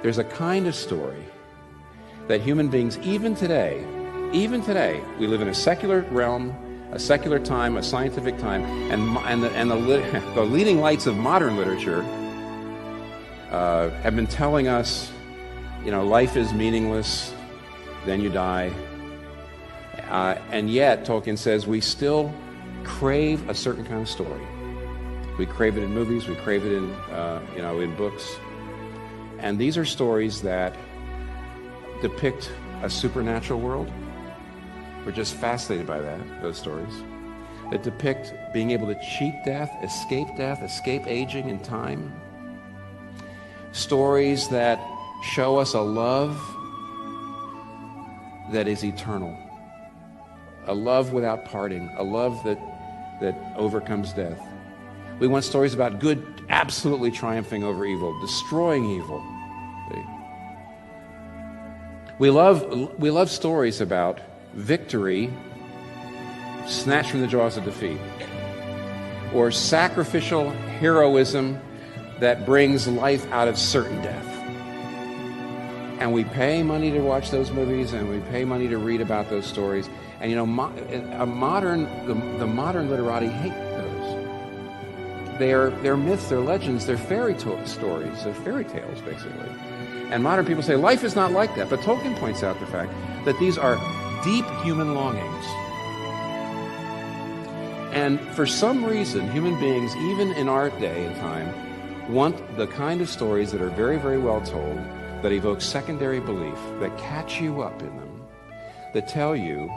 There's a kind of story that human beings, even today, we live in a secular realm, a secular time, a scientific time, and the leading lights of modern literature have been telling us, life is meaningless, then you die. And yet, Tolkien says, we still crave a certain kind of story. We crave it in movies, we crave it in books. And these are stories that depict a supernatural world. We're just fascinated by those stories. That depict being able to cheat death, escape aging and time. Stories that show us a love that is eternal. A love without parting, a love that overcomes death. We want stories about good absolutely triumphing over evil, destroying evil. We love stories about victory snatched from the jaws of defeat, or sacrificial heroism that brings life out of certain death. And we pay money to watch those movies, and we pay money to read about those stories. And the modern literati hate those. They're myths, they're legends, they're fairy stories, they're fairy tales, basically. And modern people say, life is not like that. But Tolkien points out the fact that these are deep human longings. And for some reason, human beings, even in our day and time, want the kind of stories that are very, very well told, that evoke secondary belief, that catch you up in them, that tell you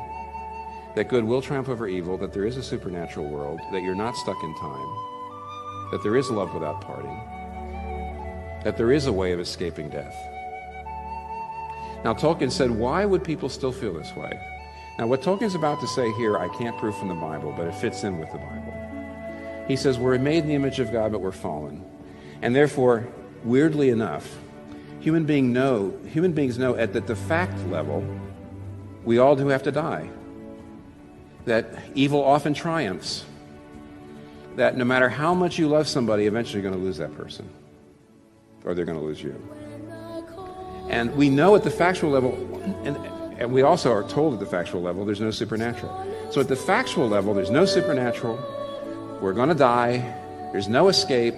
that good will triumph over evil, that there is a supernatural world, that you're not stuck in time, that there is love without parting, that there is a way of escaping death. Now, Tolkien said, why would people still feel this way? Now, what Tolkien's about to say here, I can't prove from the Bible, but it fits in with the Bible. He says, we're made in the image of God, but we're fallen. And therefore, weirdly enough, human beings know at the fact level, we all do have to die. That evil often triumphs. That no matter how much you love somebody, eventually you're going to lose that person. Or they're going to lose you. And we know at the factual level, and we also are told at the factual level, there's no supernatural. So at the factual level, there's no supernatural. We're going to die. There's no escape.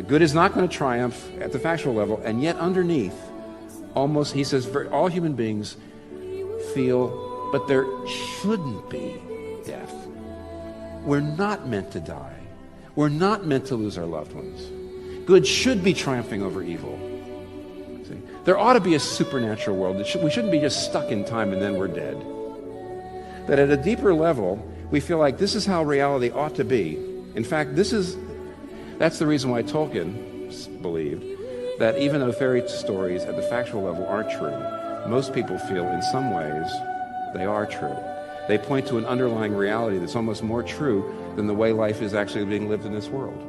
Good is not going to triumph at the factual level. And yet underneath, he says, all human beings feel, but there shouldn't be death. We're not meant to die. We're not meant to lose our loved ones. Good should be triumphing over evil. See? There ought to be a supernatural world. We shouldn't be just stuck in time and then we're dead. That at a deeper level, we feel like this is how reality ought to be. In fact, that's the reason why Tolkien believed that even though fairy stories at the factual level aren't true, most people feel in some ways they are true. They point to an underlying reality that's almost more true than the way life is actually being lived in this world.